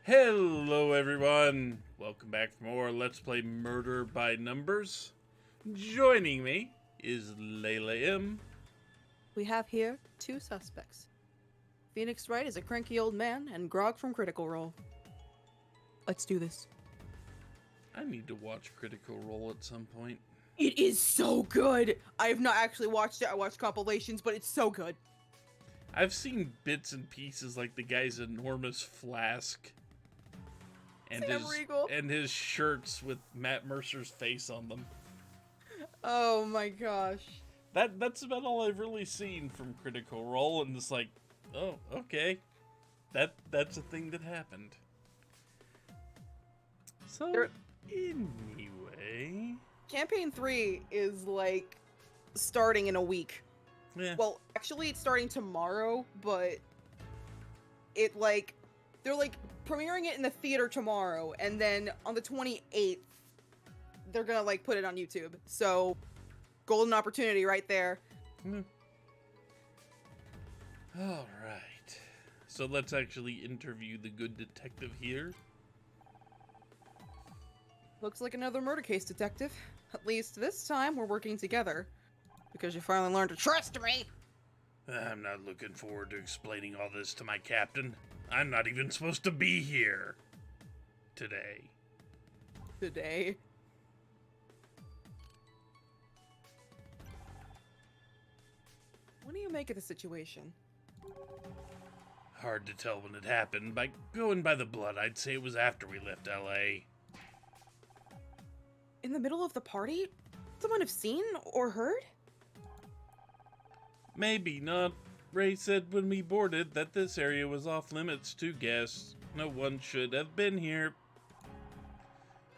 Hello everyone! Welcome back for more Let's Play Murder by Numbers. Joining me is Layla M. We have here two suspects. Phoenix Wright is a cranky old man, and Grog from Critical Role. Let's do this. I need to watch Critical Role at some point. It is so good! I have not actually watched it. I watched compilations, but it's so good. I've seen bits and pieces like the guy's enormous flask and Sam Riegel. his shirts with Matt Mercer's face on them. Oh my gosh. That's about all I've really seen from Critical Role, and it's like, oh, okay. That's a thing that happened. So, anyway... Campaign 3 is, like, starting in a week. Yeah. Well, actually, it's starting tomorrow, but they're, premiering it in the theater tomorrow, and then on the 28th, they're gonna, put it on YouTube. So, golden opportunity right there. Alright. So let's actually interview the good detective here. Looks like another murder case, detective. At least this time we're working together. Because you finally learned to trust me! I'm not looking forward to explaining all this to my captain. I'm not even supposed to be here today. Today. What do you make of the situation? Hard to tell when it happened. By going by the blood, I'd say it was after we left LA. In the middle of the party? Someone have seen or heard? Maybe not. Ray said when we boarded that this area was off limits to guests. No one should have been here.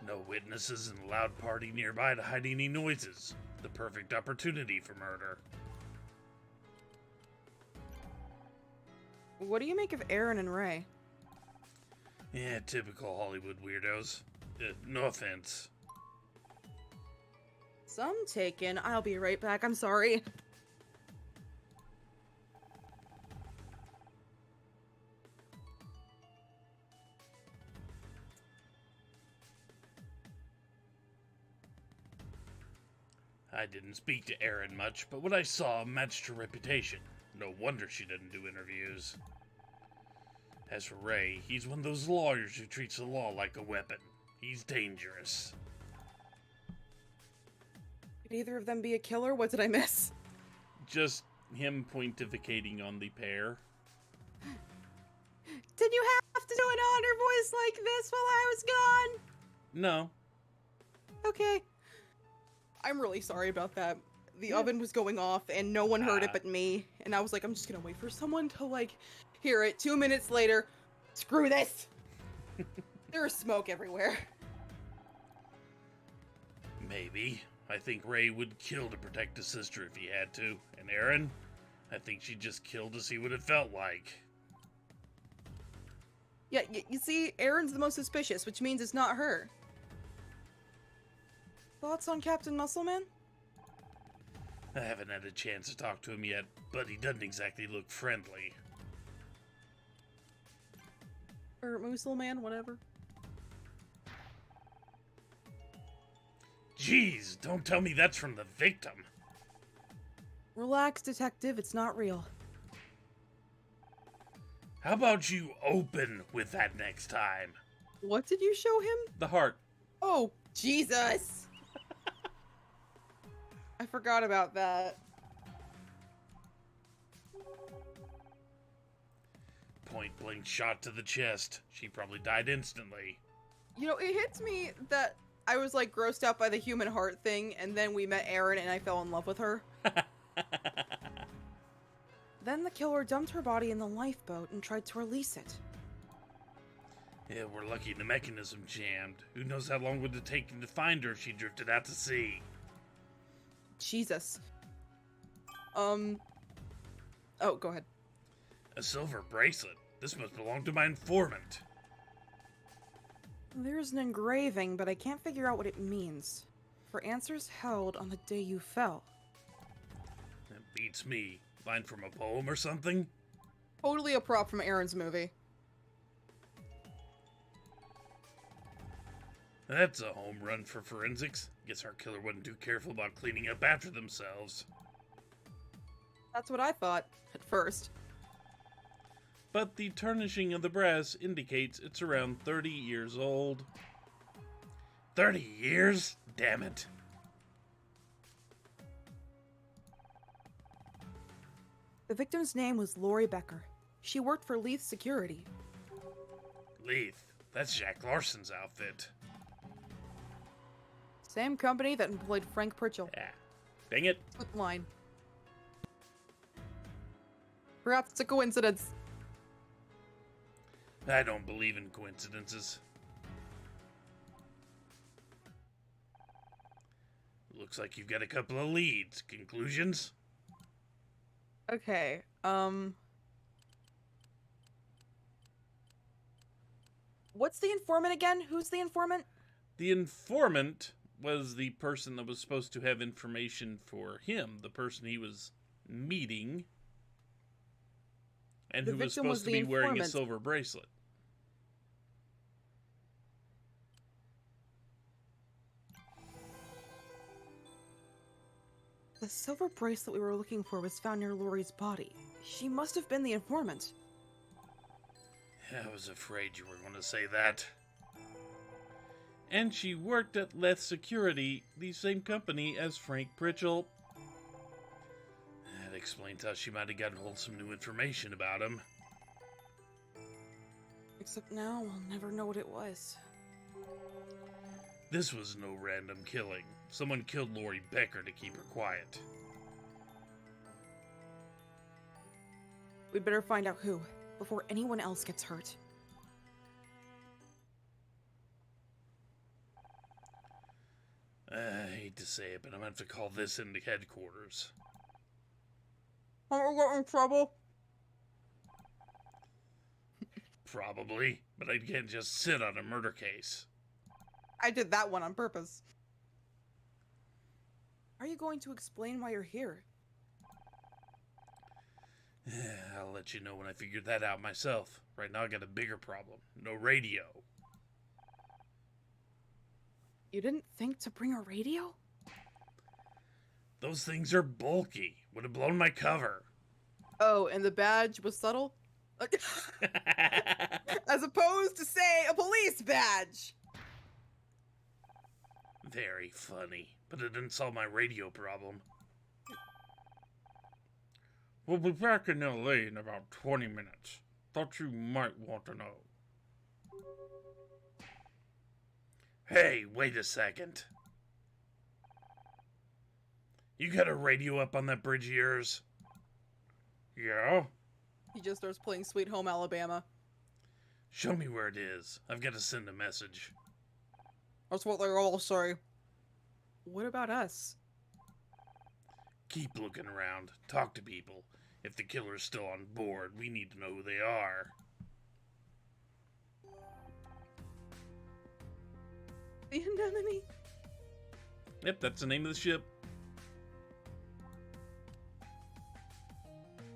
No witnesses and a loud party nearby to hide any noises. The perfect opportunity for murder. What do you make of Aaron and Ray? Yeah, typical Hollywood weirdos. No offense. Some taken. I'll be right back. I'm sorry. I didn't speak to Erin much, but what I saw matched her reputation. No wonder she doesn't do interviews. As for Ray, he's one of those lawyers who treats the law like a weapon. He's dangerous. Could either of them be a killer? What did I miss? Just him pontificating on the pair. Did you have to do an honor voice like this while I was gone? No. Okay. I'm really sorry about that. The oven was going off and no one heard it but me. And I was like, I'm just gonna wait for someone to, hear it. 2 minutes later, screw this! There was smoke everywhere. Maybe. I think Ray would kill to protect his sister if he had to. And Erin? I think she'd just kill to see what it felt like. Yeah, you see, Erin's the most suspicious, which means it's not her. Thoughts on Captain Muscleman? I haven't had a chance to talk to him yet, but he doesn't exactly look friendly. Or Muscleman, whatever. Jeez, don't tell me that's from the victim. Relax, detective, it's not real. How about you open with that next time? What did you show him? The heart. Oh, Jesus! I forgot about that. Point blank shot to the chest. She probably died instantly. You know, it hits me that I was grossed out by the human heart thing, and then we met Erin and I fell in love with her. Then the killer dumped her body in the lifeboat and tried to release it. Yeah, we're lucky the mechanism jammed. Who knows how long would it take to find her if she drifted out to sea? Jesus. Oh, go ahead. A silver bracelet. This must belong to my informant. There's an engraving, but I can't figure out what it means. For answers held on the day you fell. That beats me. Line from a poem or something? Totally a prop from Aaron's movie. That's a home run for forensics. Guess our killer wasn't too careful about cleaning up after themselves. That's what I thought, at first. But the tarnishing of the brass indicates it's around 30 years old. 30 years? Damn it. The victim's name was Lori Becker. She worked for Lethe Security. Lethe? That's Jack Larson's outfit. Same company that employed Frank Pritchell. Yeah. Dang it. Flip line. Perhaps it's a coincidence. I don't believe in coincidences. Looks like you've got a couple of leads. Conclusions? Okay, what's the informant again? Who's the informant? The informant was the person that was supposed to have information for him, the person he was meeting, and who was supposed to be wearing a silver bracelet. The silver bracelet we were looking for was found near Lori's body. She must have been the informant. I was afraid you were going to say that. And she worked at Lethe Security, the same company as Frank Pritchell. That explains how she might have gotten hold of some new information about him. Except now we'll never know what it was. This was no random killing. Someone killed Lori Becker to keep her quiet. We'd better find out who, before anyone else gets hurt. I hate to say it, but I'm gonna have to call this into headquarters. Aren't we getting in trouble? Probably, but I can't just sit on a murder case. I did that one on purpose. Are you going to explain why you're here? I'll let you know when I figure that out myself. Right now I got a bigger problem. No radio. You didn't think to bring a radio? Those things are bulky. Would have blown my cover. Oh, and the badge was subtle? As opposed to, say, a police badge! Very funny, but it didn't solve my radio problem. We'll be back in LA in about 20 minutes. Thought you might want to know. Hey, wait a second. You got a radio up on that bridge of yours? Yeah? He just starts playing Sweet Home Alabama. Show me where it is. I've got to send a message. That's what they all say. What about us? Keep looking around. Talk to people. If the killer's still on board, we need to know who they are. The anemone? Yep, that's the name of the ship.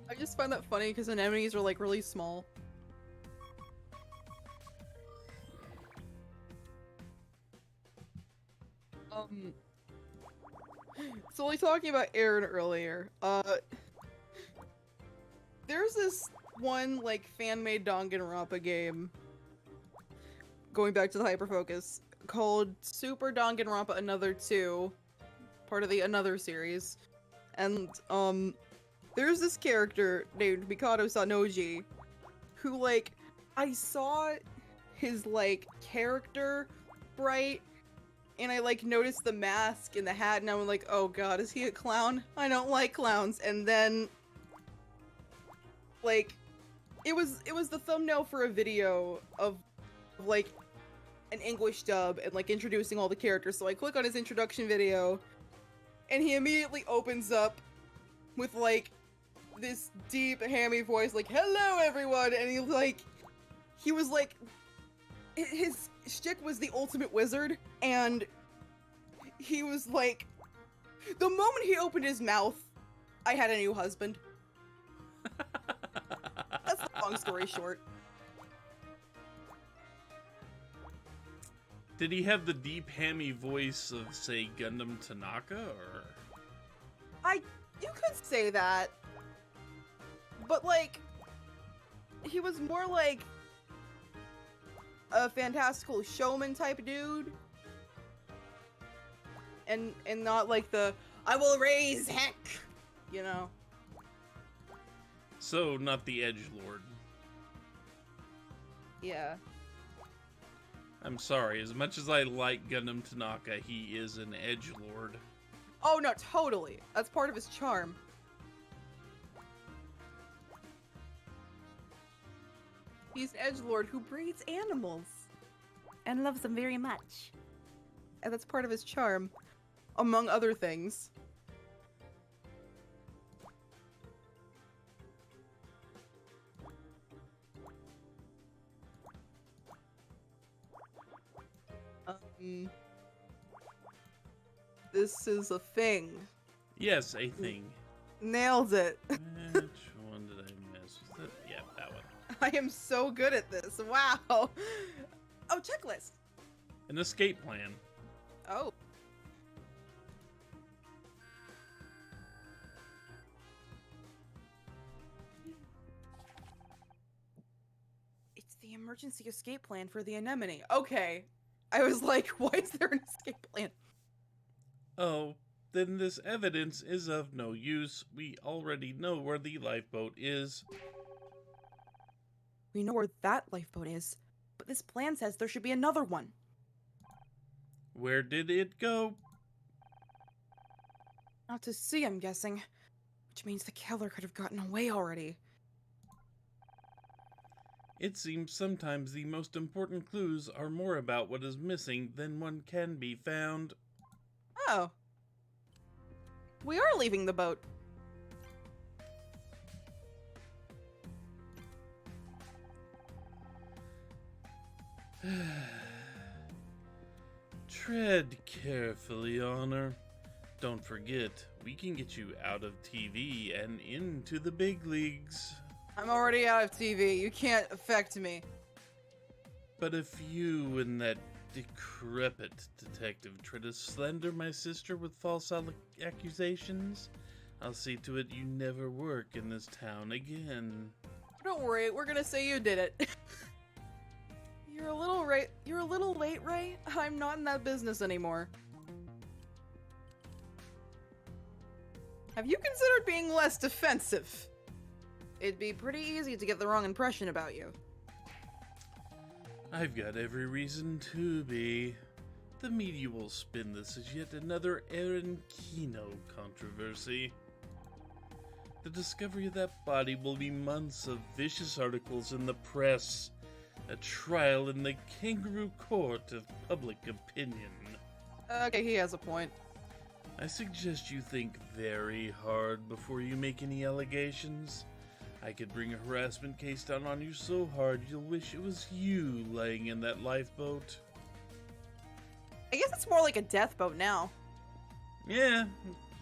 I just find that funny because anemones are like really small. So we were talking about Aaron earlier. There's this one like fan-made Danganronpa game, going back to the hyperfocus, called Super Danganronpa Another 2, part of the Another series. And there's this character named Mikado Sanoji who, like, I saw his like character bright and I like noticed the mask and the hat and I'm like, oh god, is he a clown? I don't like clowns. And then like it was the thumbnail for a video of like an English dub and like introducing all the characters. So I click on his introduction video and he immediately opens up with like this deep hammy voice like, hello everyone, and he was like, his shtick was the ultimate wizard, and he was like, the moment he opened his mouth, I had a new husband. That's the long story short. Did he have the deep, hammy voice of, say, Gundam Tanaka, or? You could say that. But, like, he was more like a fantastical showman type dude. And not like the, I will raise heck, you know? So, not the edgelord. Yeah. I'm sorry, as much as I like Gundam Tanaka, he is an edgelord. Oh no, totally. That's part of his charm. He's an edgelord who breeds animals. And loves them very much. And that's part of his charm. Among other things. This is a thing. Yes, a thing. Nailed it. Which one did I miss? Was it? Yeah, that one. I am so good at this. Wow. Oh, checklist. An escape plan. Oh. It's the emergency escape plan for the anemone. Okay. I was like, why is there an escape plan? Oh, then this evidence is of no use. We already know where the lifeboat is. We know where that lifeboat is, but this plan says there should be another one. Where did it go? Not to sea, I'm guessing. Which means the killer could have gotten away already. It seems sometimes the most important clues are more about what is missing than one can be found. Oh. We are leaving the boat. Tread carefully, Honor. Don't forget, we can get you out of TV and into the big leagues. I'm already out of TV. You can't affect me. But if you and that decrepit detective try to slander my sister with false accusations, I'll see to it you never work in this town again. Don't worry, we're gonna say you did it. You're a little late, Ray. I'm not in that business anymore. Have you considered being less defensive? It'd be pretty easy to get the wrong impression about you. I've got every reason to be. The media will spin this as yet another Aaron Kino controversy. The discovery of that body will be months of vicious articles in the press. A trial in the kangaroo court of public opinion. Okay, he has a point. I suggest you think very hard before you make any allegations. I could bring a harassment case down on you so hard you'll wish it was you laying in that lifeboat. I guess it's more like a death boat now. Yeah,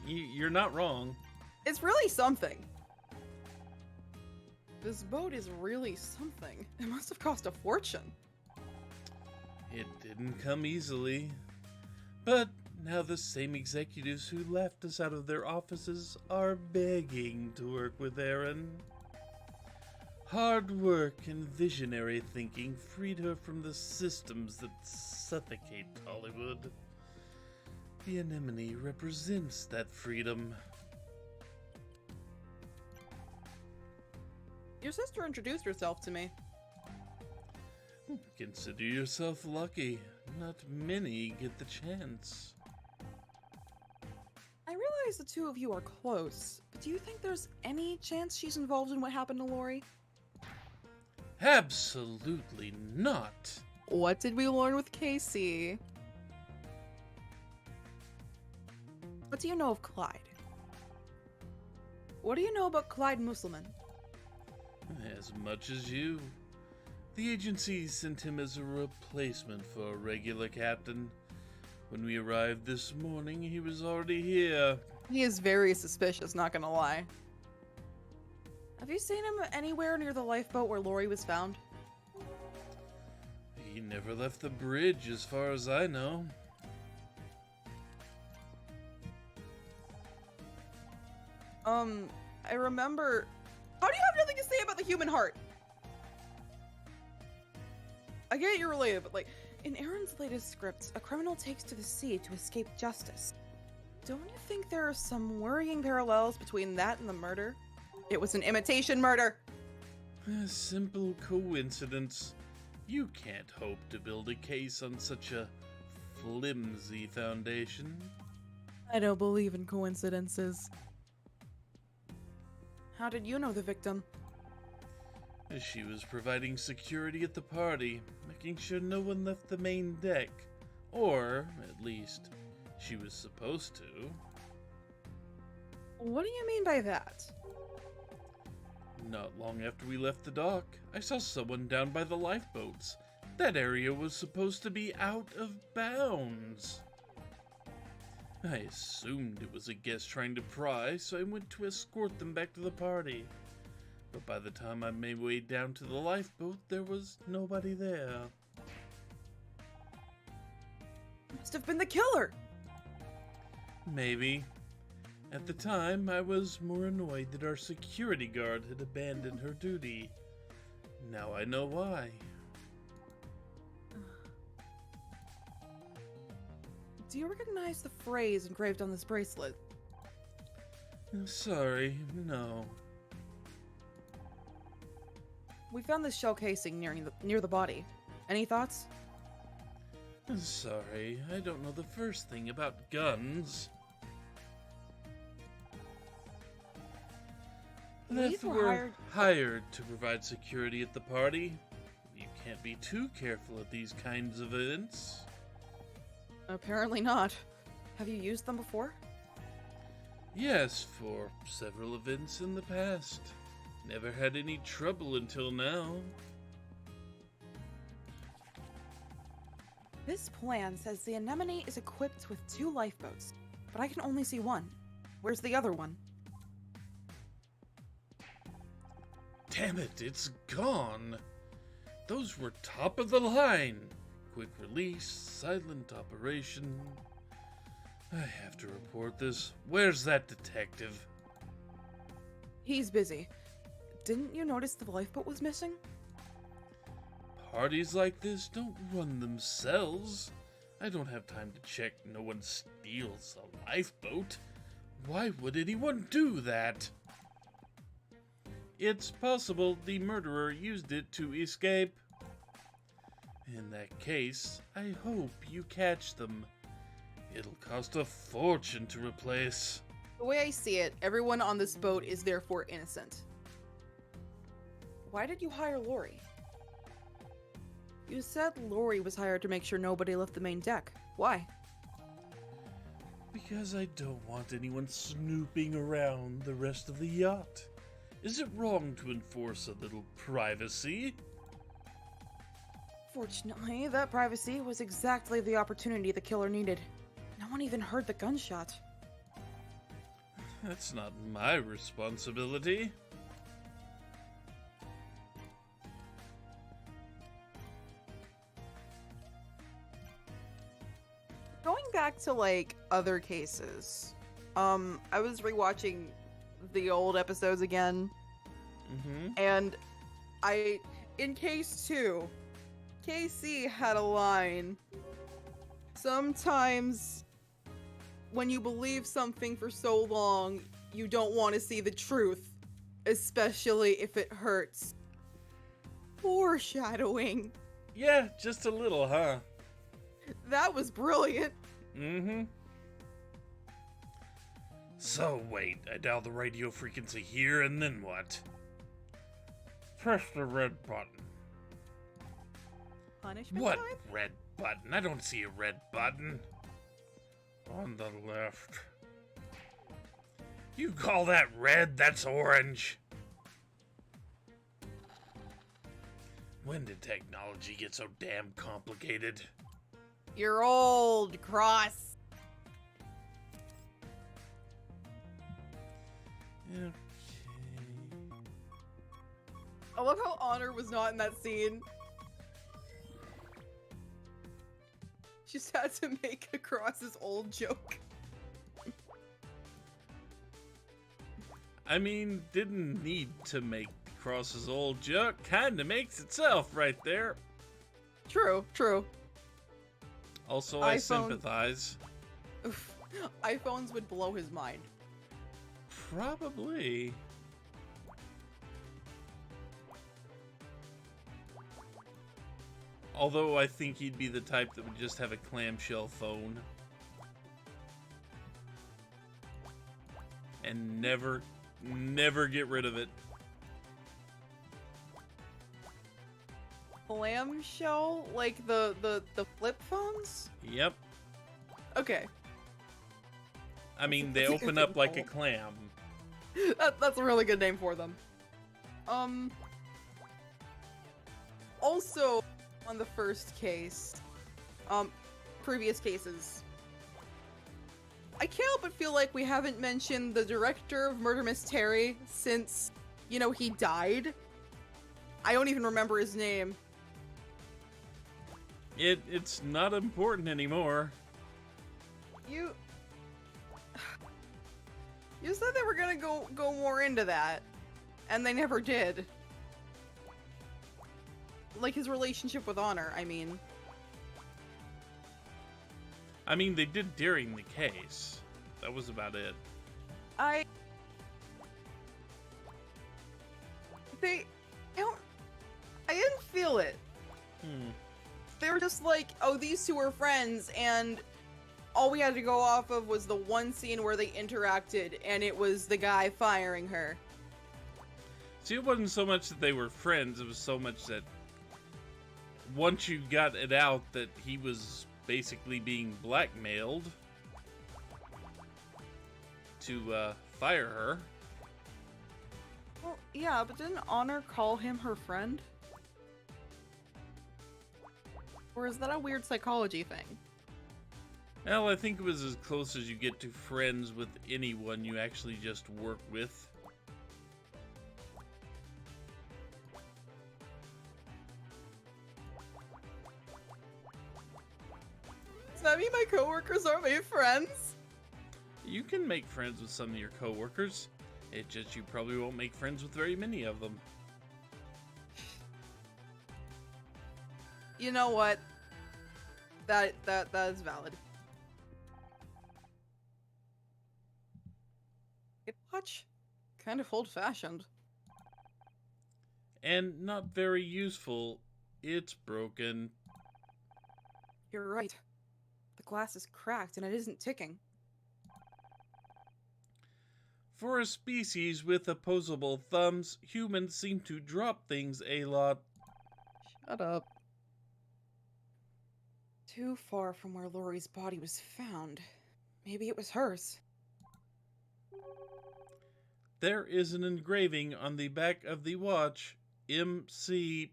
you're not wrong. It's really something. This boat is really something. It must have cost a fortune. It didn't come easily. But now the same executives who left us out of their offices are begging to work with Aaron. Hard work and visionary thinking freed her from the systems that suffocate Hollywood. The anemone represents that freedom. Your sister introduced herself to me. Consider yourself lucky. Not many get the chance. I realize the two of you are close, but do you think there's any chance she's involved in what happened to Lori? Absolutely not. What did we learn with Casey? What do you know of Clyde? What do you know about Clyde Musselman? As much as you. The agency sent him as a replacement for a regular captain. When we arrived this morning, he was already here. He is very suspicious, not gonna lie. Have you seen him anywhere near the lifeboat where Lori was found? He never left the bridge as far as I know. I remember... How do you have nothing to say about the human heart? I get you're related, but like, in Aaron's latest scripts, a criminal takes to the sea to escape justice. Don't you think there are some worrying parallels between that and the murder? It was an imitation murder! A simple coincidence. You can't hope to build a case on such a flimsy foundation. I don't believe in coincidences. How did you know the victim? She was providing security at the party, making sure no one left the main deck. Or, at least, she was supposed to. What do you mean by that? Not long after we left the dock, I saw someone down by the lifeboats. That area was supposed to be out of bounds. I assumed it was a guest trying to pry, so I went to escort them back to the party. But by the time I made my way down to the lifeboat, there was nobody there. Must have been the killer! Maybe. At the time, I was more annoyed that our security guard had abandoned her duty. Now I know why. Do you recognize the phrase engraved on this bracelet? Sorry, no. We found this shell casing near the body. Any thoughts? Sorry, I don't know the first thing about guns. These Lethe were hired to provide security at the party. You can't be too careful at these kinds of events. Apparently not. Have you used them before? Yes, for several events in the past. Never had any trouble until now. This plan says the Anemone is equipped with 2 lifeboats, but I can only see one. Where's the other one? Damn it, it's gone. Those were top of the line. Quick release, silent operation. I have to report this. Where's that detective? He's busy. Didn't you notice the lifeboat was missing? Parties like this don't run themselves. I don't have time to check no one steals a lifeboat. Why would anyone do that? It's possible the murderer used it to escape. In that case, I hope you catch them. It'll cost a fortune to replace. The way I see it, everyone on this boat is therefore innocent. Why did you hire Lori? You said Lori was hired to make sure nobody left the main deck. Why? Because I don't want anyone snooping around the rest of the yacht. Is it wrong to enforce a little privacy? Fortunately, that privacy was exactly the opportunity the killer needed. No one even heard the gunshot. That's not my responsibility. Going back to, like, other cases, I was rewatching the old episodes again, and in case 2, Casey had a line. Sometimes when you believe something for so long, you don't want to see the truth, especially if it hurts. Foreshadowing. Yeah, just a little, huh? That was brilliant. So wait, I dial the radio frequency here, and then what? Press the red button. Punishment What time? red button? I don't see a red button. On the left. You call that red? That's orange. When did technology get so damn complicated? You're old, Cross. Okay. I love how Honor was not in that scene. Just had to make across his old joke. I mean, didn't need to make Cross's old joke. Kinda makes itself right there. True, true. Also, I sympathize. Oof. iPhones would blow his mind. Probably. Although I think he'd be the type that would just have a clamshell phone. And never get rid of it. Clamshell? Like the flip phones? Yep. Okay. I mean, they open up like a clam. That's a really good name for them. Also, on the first case, previous cases, I can't help but feel like we haven't mentioned the director of Murder Mystery since, you know, he died. I don't even remember his name. It's not important anymore. You said they were gonna go more into that, and they never did. Like his relationship with Honor, I mean. I mean, they did during the case. That was about it. I didn't feel it. They were just like, oh, these two are friends, and all we had to go off of was the one scene where they interacted, and it was the guy firing her. See, it wasn't so much that they were friends, it was so much that once you got it out that he was basically being blackmailed to fire her. Well, yeah, but didn't Honor call him her friend? Or is that a weird psychology thing? Well, I think it was as close as you get to friends with anyone you actually just work with. Does that mean my coworkers are my friends? You can make friends with some of your coworkers. It's just you probably won't make friends with very many of them. You know what? That is valid. It watch kind of old-fashioned. And not very useful. It's broken. You're right. The glass is cracked and it isn't ticking. For a species with opposable thumbs, humans seem to drop things a lot. Shut up. Too far from where Lori's body was found. Maybe it was hers. There is an engraving on the back of the watch. MC.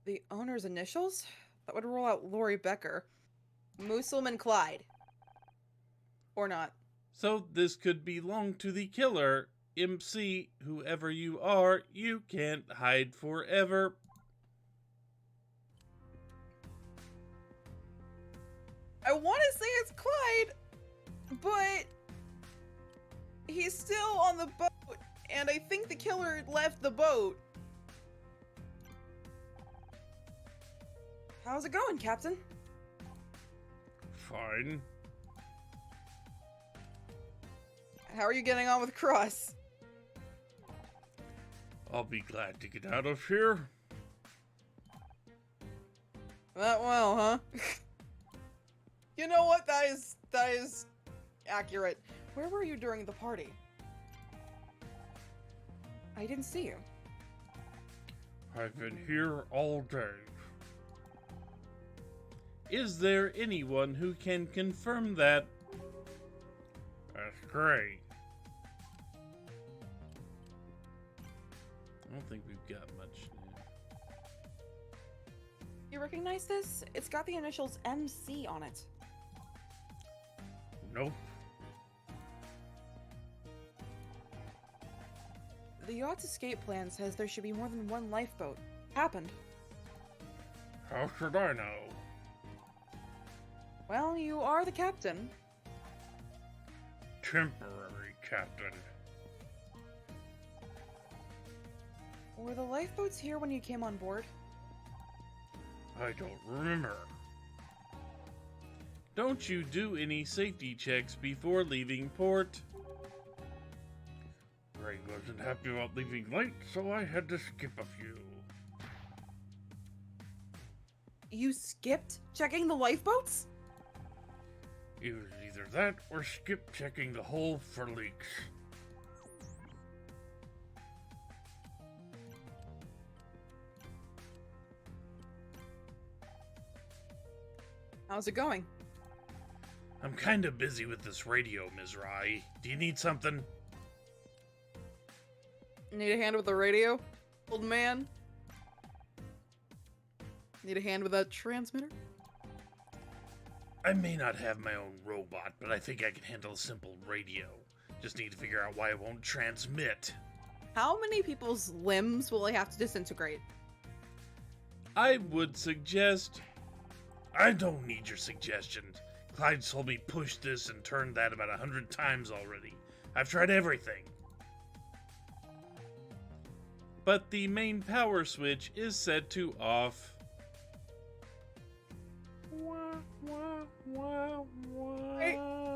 The owner's initials? That would rule out Lori Becker. Musselman Clyde. Or not. So this could belong to the killer. MC, whoever you are, you can't hide forever. I want to say it's Clyde, but he's still on the boat, and I think the killer left the boat. How's it going, Captain? Fine. How are you getting on with Cross? I'll be glad to get out of here. That well, huh? You know what? That is accurate. Where were you during the party? I didn't see you. I've been here all day. Is there anyone who can confirm that? That's great. I don't think we've got much now. You recognize this? It's got the initials MC on it. Nope. The yacht's escape plan says there should be more than one lifeboat. Happened. How should I know? Well, you are the captain. Temporary captain. Were the lifeboats here when you came on board? I don't remember. Don't you do any safety checks before leaving port? Ray wasn't happy about leaving late, so I had to skip a few. You skipped checking the lifeboats? It was either that or skip checking the hull for leaks. How's it going? I'm kinda busy with this radio, Ms. Rai. Do you need something? Need a hand with the radio, old man? Need a hand with that transmitter? I may not have my own robot, but I think I can handle a simple radio. Just need to figure out why it won't transmit. How many people's limbs will I have to disintegrate? I would suggest... I don't need your suggestions. Clyde told me push this and turn that about 100 times already. I've tried everything. But the main power switch is set to off.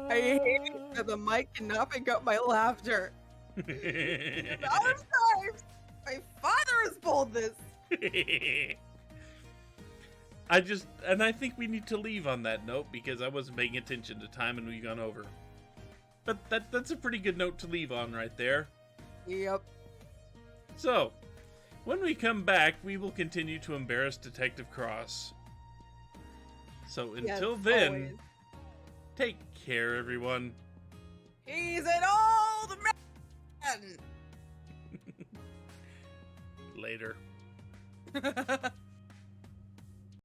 I hate that the mic cannot pick up my laughter. The amount of times my father has pulled this. I think we need to leave on that note because I wasn't paying attention to time and we've gone over. But that's a pretty good note to leave on right there. Yep. So, when we come back, we will continue to embarrass Detective Cross. So until then, always. Take care, everyone. He's an old man! Later.